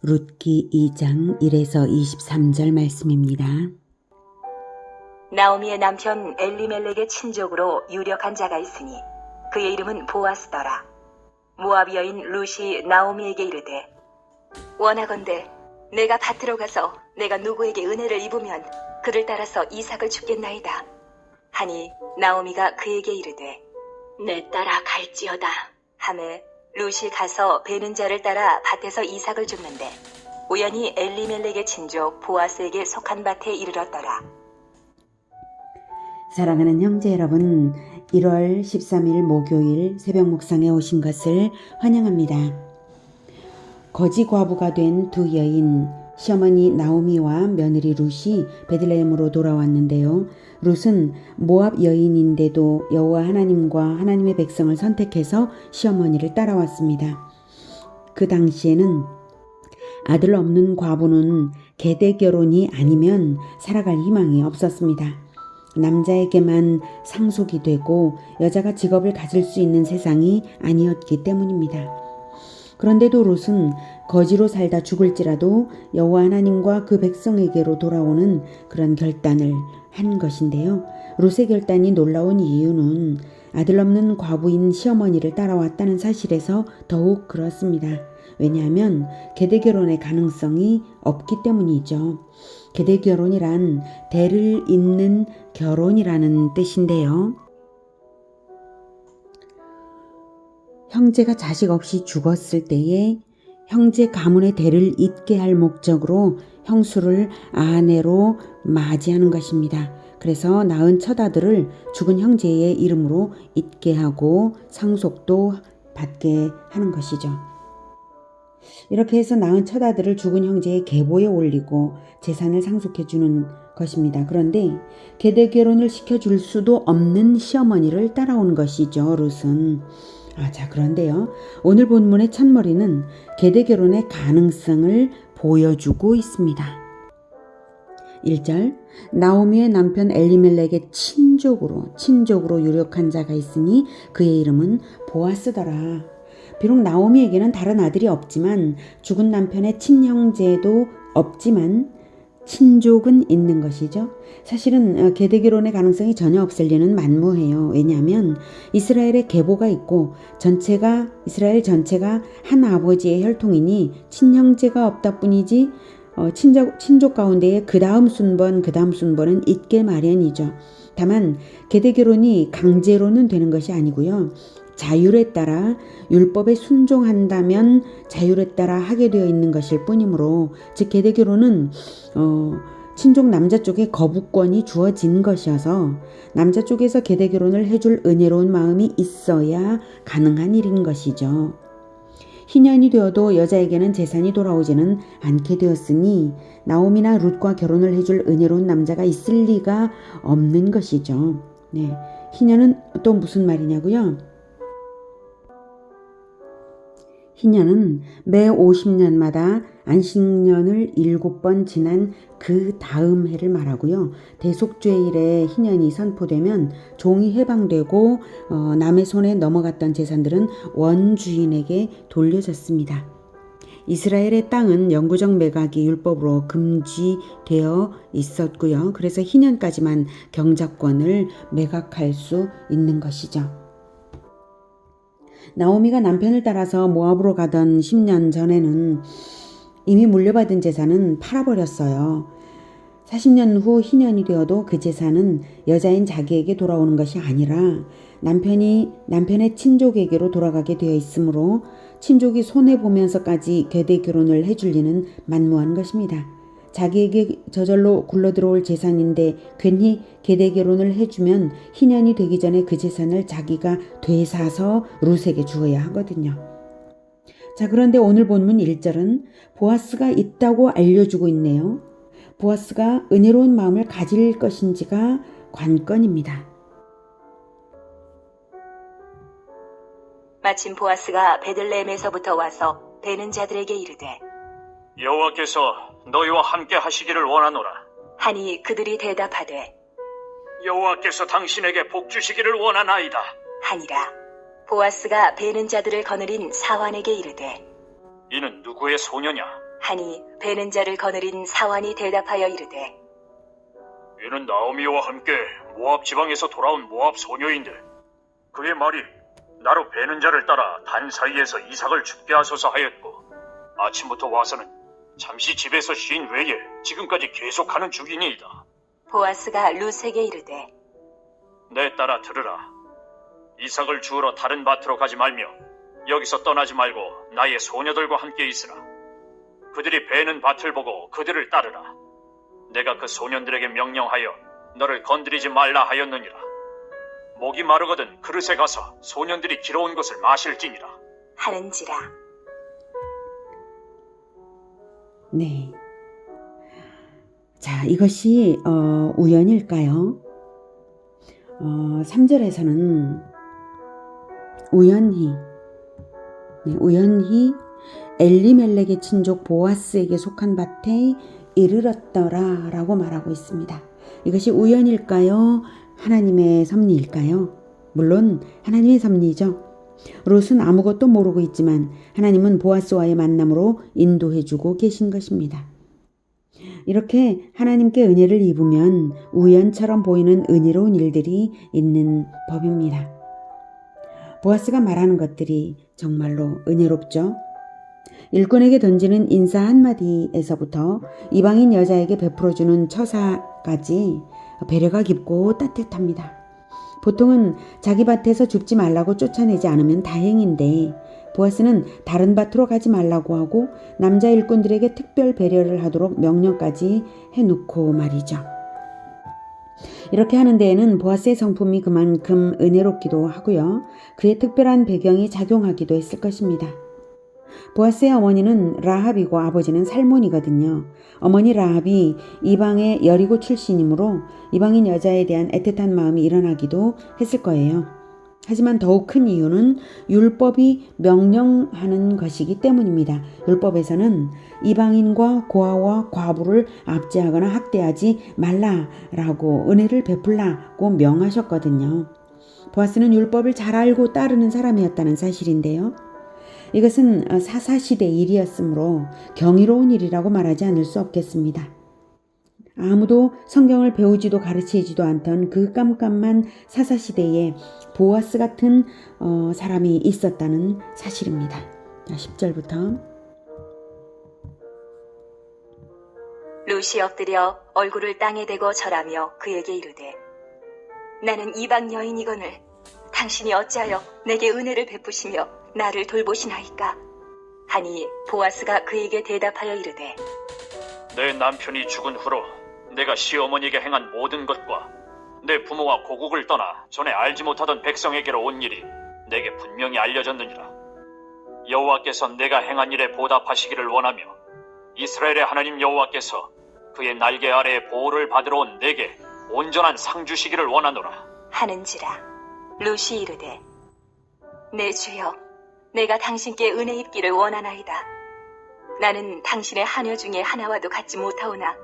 룻기 2장 1에서 23절 말씀입니다. 나오미의 남편 엘리멜렉의 친족으로 유력한 자가 있으니 그의 이름은 보아스더라. 모압 여인 룻이 나오미에게 이르되, 원하건대 내가 밭으로 가서 내가 누구에게 은혜를 입으면 그를 따라서 이삭을 주겠나이다 하니, 나오미가 그에게 이르되, 내 따라 갈지어다 하매 룻이 가서 베는 자를 따라 밭에서 이삭을 줍는데, 우연히 엘리멜렉의 친족 보아스에게 속한 밭에 이르렀더라. 사랑하는 형제 여러분, 1월 13일 목요일 새벽 묵상에 오신 것을 환영합니다. 거지 과부가 된 두 여인, 시어머니 나오미와 며느리 룻이 베들레헴으로 돌아왔는데요. 룻은 모압 여인인데도 여호와 하나님과 하나님의 백성을 선택해서 시어머니를 따라왔습니다. 그 당시에는 아들 없는 과부는 계대 결혼이 아니면 살아갈 희망이 없었습니다. 남자에게만 상속이 되고 여자가 직업을 가질 수 있는 세상이 아니었기 때문입니다. 그런데도 롯은 거지로 살다 죽을지라도 여호와 하나님과 그 백성에게로 돌아오는 그런 결단을 한 것인데요. 롯의 결단이 놀라운 이유는 아들 없는 과부인 시어머니를 따라왔다는 사실에서 더욱 그렇습니다. 왜냐하면 계대결혼의 가능성이 없기 때문이죠. 계대결혼이란 대를 잇는 결혼이라는 뜻인데요. 형제가 자식 없이 죽었을 때에 형제 가문의 대를 잇게 할 목적으로 형수를 아내로 맞이하는 것입니다. 그래서 낳은 첫 아들을 죽은 형제의 이름으로 잇게 하고 상속도 받게 하는 것이죠. 이렇게 해서 낳은 첫 아들을 죽은 형제의 계보에 올리고 재산을 상속해 주는 것입니다. 그런데 계대 결혼을 시켜줄 수도 없는 시어머니를 따라온 것이죠, 룻은. 그런데요. 오늘 본문의 첫머리는 계대 결혼의 가능성을 보여주고 있습니다. 1절, 나오미의 남편 엘리멜렉의 친족으로 유력한 자가 있으니 그의 이름은 보아스더라. 비록 나오미에게는 다른 아들이 없지만 죽은 남편의 친형제도 없지만 친족은 있는 것이죠. 사실은 계대결혼의 가능성이 전혀 없을 리는 만무해요. 왜냐하면 이스라엘의 계보가 있고 이스라엘 전체가 한 아버지의 혈통이니 친형제가 없다 뿐이지 친족 가운데에 그 다음 순번은 있게 마련이죠. 다만 계대결혼이 강제로는 되는 것이 아니고요. 자율에 따라 율법에 순종한다면 자율에 따라 하게 되어 있는 것일 뿐이므로, 즉 계대결혼은 친족 남자 쪽에 거부권이 주어진 것이어서 남자 쪽에서 계대결혼을 해줄 은혜로운 마음이 있어야 가능한 일인 것이죠. 희년이 되어도 여자에게는 재산이 돌아오지는 않게 되었으니 나오미나 룻과 결혼을 해줄 은혜로운 남자가 있을 리가 없는 것이죠. 네, 희년은 또 무슨 말이냐고요? 희년은 매 50년마다 안식년을 7번 지난 그 다음 해를 말하고요. 대속죄일에 희년이 선포되면 종이 해방되고 남의 손에 넘어갔던 재산들은 원주인에게 돌려졌습니다. 이스라엘의 땅은 영구적 매각이 율법으로 금지되어 있었고요. 그래서 희년까지만 경작권을 매각할 수 있는 것이죠. 나오미가 남편을 따라서 모압으로 가던 10년 전에는 이미 물려받은 재산은 팔아버렸어요. 40년 후 희년이 되어도 그 재산은 여자인 자기에게 돌아오는 것이 아니라 남편의 친족에게로 돌아가게 되어 있으므로 친족이 손해보면서까지 계대 결혼을 해줄 리는 만무한 것입니다. 자기에게 저절로 굴러들어올 재산인데 괜히 계대 결혼을 해주면 희년이 되기 전에 그 재산을 자기가 되사서 룻에게 주어야 하거든요. 그런데 오늘 본문 1절은 보아스가 있다고 알려주고 있네요. 보아스가 은혜로운 마음을 가질 것인지가 관건입니다. 마침 보아스가 베들레헴에서부터 와서 베는 자들에게 이르되, 여호와께서 너희와 함께 하시기를 원하노라. 하니 그들이 대답하되, 여호와께서 당신에게 복 주시기를 원하나이다 하니라. 보아스가 베는 자들을 거느린 사환에게 이르되, 이는 누구의 소녀냐? 하니 베는 자를 거느린 사환이 대답하여 이르되 이는 나오미와 함께 모압 지방에서 돌아온 모압 소녀인데 그의 말이 나로 베는 자를 따라 단 사이에서 이삭을 죽게 하소서 하였고 아침부터 와서는 잠시 집에서 쉰 외에 지금까지 계속하는 중이니이다. 보아스가 룻에게 이르되 내 딸아 들으라. 이삭을 주우러 다른 밭으로 가지 말며 여기서 떠나지 말고 나의 소녀들과 함께 있으라. 그들이 베는 밭을 보고 그들을 따르라. 내가 그 소년들에게 명령하여 너를 건드리지 말라 하였느니라. 목이 마르거든 그릇에 가서 소년들이 길어온 것을 마실지니라. 하는지라. 네. 자, 이것이 우연일까요? 3절에서는 우연히 엘리멜렉의 친족 보아스에게 속한 밭에 이르렀더라 라고 말하고 있습니다. 이것이 우연일까요? 하나님의 섭리일까요? 물론 하나님의 섭리죠. 롯은 아무것도 모르고 있지만 하나님은 보아스와의 만남으로 인도해주고 계신 것입니다. 이렇게 하나님께 은혜를 입으면 우연처럼 보이는 은혜로운 일들이 있는 법입니다. 보아스가 말하는 것들이 정말로 은혜롭죠. 일꾼에게 던지는 인사 한마디에서부터 이방인 여자에게 베풀어주는 처사까지 배려가 깊고 따뜻합니다. 보통은 자기 밭에서 죽지 말라고 쫓아내지 않으면 다행인데 보아스는 다른 밭으로 가지 말라고 하고 남자 일꾼들에게 특별 배려를 하도록 명령까지 해놓고 말이죠. 이렇게 하는 데에는 보아스의 성품이 그만큼 은혜롭기도 하고요. 그의 특별한 배경이 작용하기도 했을 것입니다. 보아스의 어머니는 라합이고 아버지는 살몬이거든요. 어머니 라합이 이방의 여리고 출신이므로 이방인 여자에 대한 애틋한 마음이 일어나기도 했을 거예요. 하지만 더욱 큰 이유는 율법이 명령하는 것이기 때문입니다. 율법에서는 이방인과 고아와 과부를 압제하거나 학대하지 말라라고 은혜를 베풀라고 명하셨거든요. 보아스는 율법을 잘 알고 따르는 사람이었다는 사실인데요. 이것은 사사시대 일이었으므로 경이로운 일이라고 말하지 않을 수 없겠습니다. 아무도 성경을 배우지도 가르치지도 않던 그 깜깜한 사사시대에 보아스 같은 사람이 있었다는 사실입니다. 10절부터 룻이 엎드려 얼굴을 땅에 대고 절하며 그에게 이르되 나는 이방 여인이거늘 당신이 어찌하여 내게 은혜를 베푸시며 나를 돌보시나이까? 하니 보아스가 그에게 대답하여 이르되 내 남편이 죽은 후로 내가 시어머니에게 행한 모든 것과 내 부모와 고국을 떠나 전에 알지 못하던 백성에게로 온 일이 내게 분명히 알려졌느니라. 여호와께서 내가 행한 일에 보답하시기를 원하며 이스라엘의 하나님 여호와께서 그의 날개 아래에 보호를 받으러 온 내게 온전한 상 주시기를 원하노라. 하는지라. 룻이 이르되 내 주여 내가 당신께 은혜 입기를 원하나이다. 나는 당신의 하녀 중에 하나와도 같지 못하오나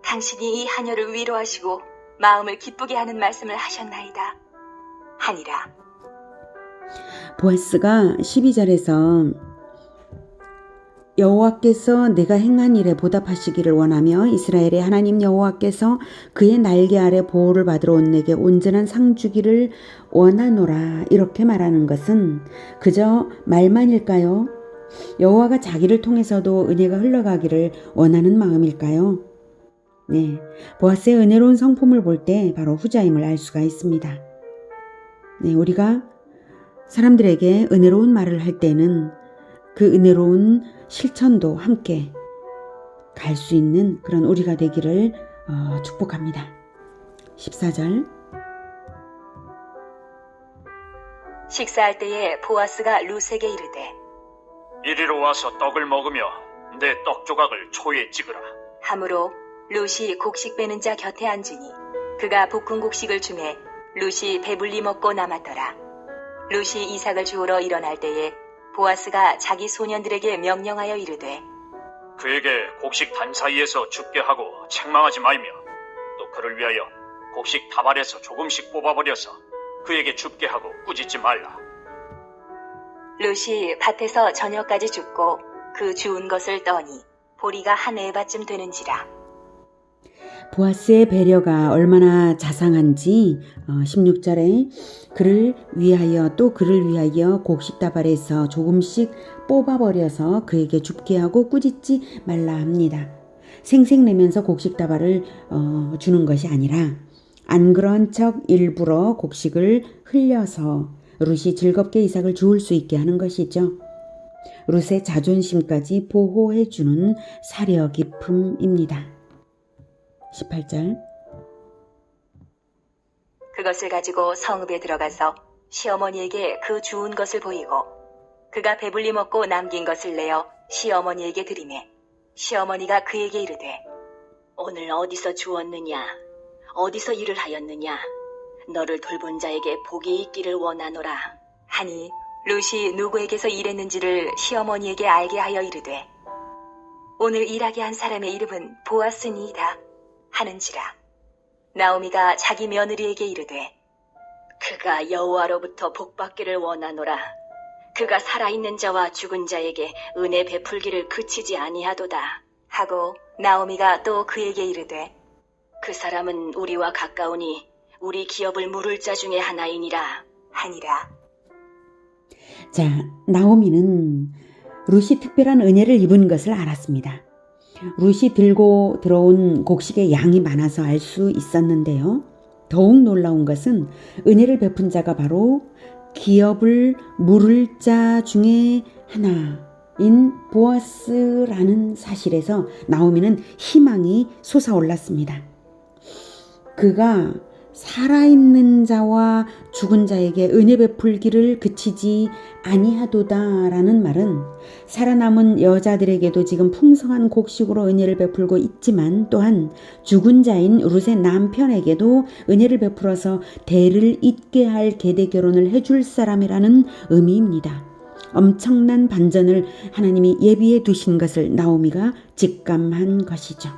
당신이 이 하녀를 위로하시고 마음을 기쁘게 하는 말씀을 하셨나이다. 하니라. 보아스가 12절에서 여호와께서 내가 행한 일에 보답하시기를 원하며 이스라엘의 하나님 여호와께서 그의 날개 아래 보호를 받으러 온 내게 온전한 상 주기를 원하노라 이렇게 말하는 것은 그저 말만일까요? 여호와가 자기를 통해서도 은혜가 흘러가기를 원하는 마음일까요? 네, 보아스의 은혜로운 성품을 볼 때 바로 후자임을 알 수가 있습니다. 네, 우리가 사람들에게 은혜로운 말을 할 때는 그 은혜로운 실천도 함께 갈 수 있는 그런 우리가 되기를 축복합니다. 14절 식사할 때에 보아스가 룻에게 이르되 이리로 와서 떡을 먹으며 내 떡 조각을 초에 찍으라. 하므로 룻이 곡식 빼는 자 곁에 앉으니 그가 볶은 곡식을 주매 룻이 배불리 먹고 남았더라. 룻이 이삭을 주우러 일어날 때에 보아스가 자기 소년들에게 명령하여 이르되 그에게 곡식 단 사이에서 죽게 하고 책망하지 말며 또 그를 위하여 곡식 다발에서 조금씩 뽑아버려서 그에게 죽게 하고 꾸짖지 말라. 룻이 밭에서 저녁까지 죽고 그 주운 것을 떠니 보리가 한 에바쯤 되는지라. 보아스의 배려가 얼마나 자상한지 16절에 그를 위하여 곡식다발에서 조금씩 뽑아버려서 그에게 줍게 하고 꾸짖지 말라 합니다. 생색내면서 곡식다발을 주는 것이 아니라 안 그런 척 일부러 곡식을 흘려서 룻이 즐겁게 이삭을 주울 수 있게 하는 것이죠. 룻의 자존심까지 보호해주는 사려 깊음입니다. 18절. 그것을 가지고 성읍에 들어가서 시어머니에게 그 주운 것을 보이고 그가 배불리 먹고 남긴 것을 내어 시어머니에게 드리매 시어머니가 그에게 이르되 오늘 어디서 주었느냐 어디서 일을 하였느냐 너를 돌본 자에게 복이 있기를 원하노라 하니 룻이 누구에게서 일했는지를 시어머니에게 알게 하여 이르되 오늘 일하게 한 사람의 이름은 보아스니이다 하는지라. 나오미가 자기 며느리에게 이르되 그가 여호와로부터 복받기를 원하노라. 그가 살아있는 자와 죽은 자에게 은혜 베풀기를 그치지 아니하도다 하고 나오미가 또 그에게 이르되 그 사람은 우리와 가까우니 우리 기업을 물을 자 중에 하나이니라 하니라. 자, 나오미는 룻이 특별한 은혜를 입은 것을 알았습니다. 룻이 들고 들어온 곡식의 양이 많아서 알 수 있었는데요. 더욱 놀라운 것은 은혜를 베푼 자가 바로 기업을 물을 자 중에 하나인 보아스라는 사실에서 나오미는 희망이 솟아올랐습니다. 그가 살아있는 자와 죽은 자에게 은혜 베풀기를 그치지 아니하도다라는 말은 살아남은 여자들에게도 지금 풍성한 곡식으로 은혜를 베풀고 있지만 또한 죽은 자인 룻의 남편에게도 은혜를 베풀어서 대를 잇게 할 계대 결혼을 해줄 사람이라는 의미입니다. 엄청난 반전을 하나님이 예비해 두신 것을 나오미가 직감한 것이죠.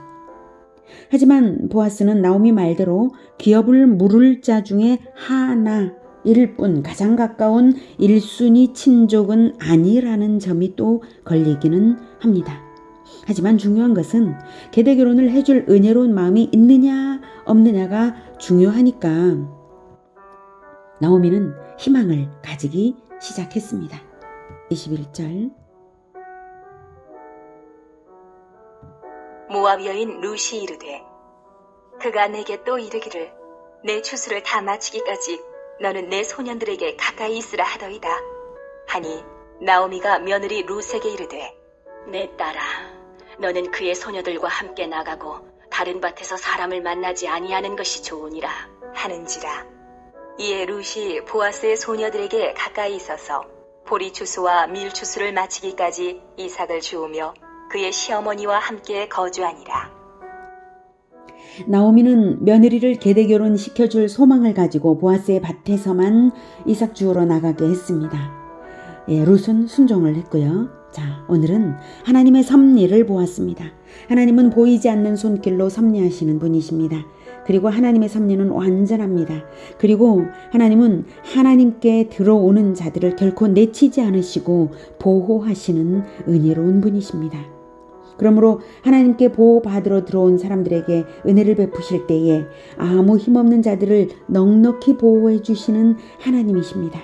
하지만 보아스는 나오미 말대로 기업을 물을 자 중에 하나일 뿐 가장 가까운 1순위 친족은 아니라는 점이 또 걸리기는 합니다. 하지만 중요한 것은 계대 결혼을 해줄 은혜로운 마음이 있느냐 없느냐가 중요하니까 나오미는 희망을 가지기 시작했습니다. 21절. 모압 여인 룻이 이르되 그가 내게 또 이르기를 내 추수를 다 마치기까지 너는 내 소년들에게 가까이 있으라 하더이다 하니 나오미가 며느리 룻에게 이르되 내 딸아 너는 그의 소녀들과 함께 나가고 다른 밭에서 사람을 만나지 아니하는 것이 좋으니라 하는지라. 이에 룻이 보아스의 소녀들에게 가까이 있어서 보리 추수와 밀 추수를 마치기까지 이삭을 주우며 그의 시어머니와 함께 거주하니라. 나오미는 며느리를 계대 결혼시켜줄 소망을 가지고 보아스의 밭에서만 이삭 주우러 나가게 했습니다. 룻은 순종을 했고요. 자, 오늘은 하나님의 섭리를 보았습니다. 하나님은 보이지 않는 손길로 섭리하시는 분이십니다. 그리고 하나님의 섭리는 완전합니다. 그리고 하나님은 하나님께 들어오는 자들을 결코 내치지 않으시고 보호하시는 은혜로운 분이십니다. 그러므로 하나님께 보호받으러 들어온 사람들에게 은혜를 베푸실 때에 아무 힘없는 자들을 넉넉히 보호해 주시는 하나님이십니다.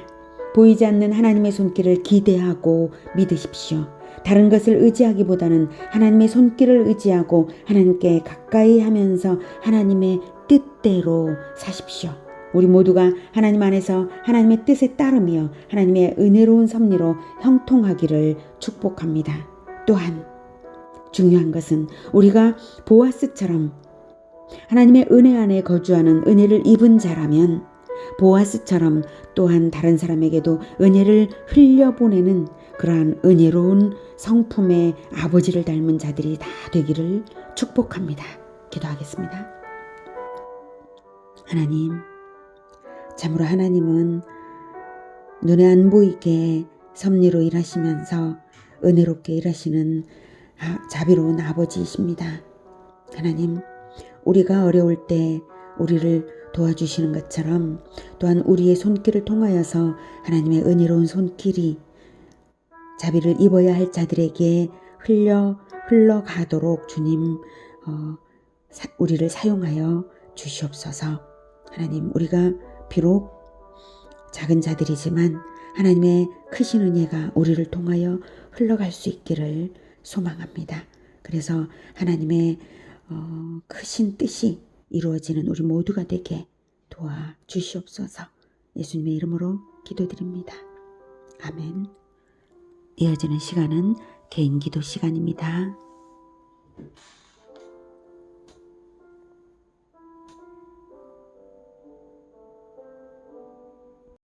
보이지 않는 하나님의 손길을 기대하고 믿으십시오. 다른 것을 의지하기보다는 하나님의 손길을 의지하고 하나님께 가까이 하면서 하나님의 뜻대로 사십시오. 우리 모두가 하나님 안에서 하나님의 뜻에 따르며 하나님의 은혜로운 섭리로 형통하기를 축복합니다. 또한 중요한 것은 우리가 보아스처럼 하나님의 은혜 안에 거주하는 은혜를 입은 자라면 보아스처럼 또한 다른 사람에게도 은혜를 흘려보내는 그러한 은혜로운 성품의 아버지를 닮은 자들이 다 되기를 축복합니다. 기도하겠습니다. 하나님, 참으로 하나님은 눈에 안 보이게 섭리로 일하시면서 은혜롭게 일하시는 자비로운 아버지이십니다. 하나님, 우리가 어려울 때 우리를 도와주시는 것처럼 또한 우리의 손길을 통하여서 하나님의 은혜로운 손길이 자비를 입어야 할 자들에게 흘러가도록 주님 우리를 사용하여 주시옵소서. 하나님, 우리가 비록 작은 자들이지만 하나님의 크신 은혜가 우리를 통하여 흘러갈 수 있기를 소망합니다. 그래서 하나님의 크신 뜻이 이루어지는 우리 모두가 되게 도와주시옵소서. 예수님의 이름으로 기도드립니다. 아멘. 이어지는 시간은 개인 기도 시간입니다.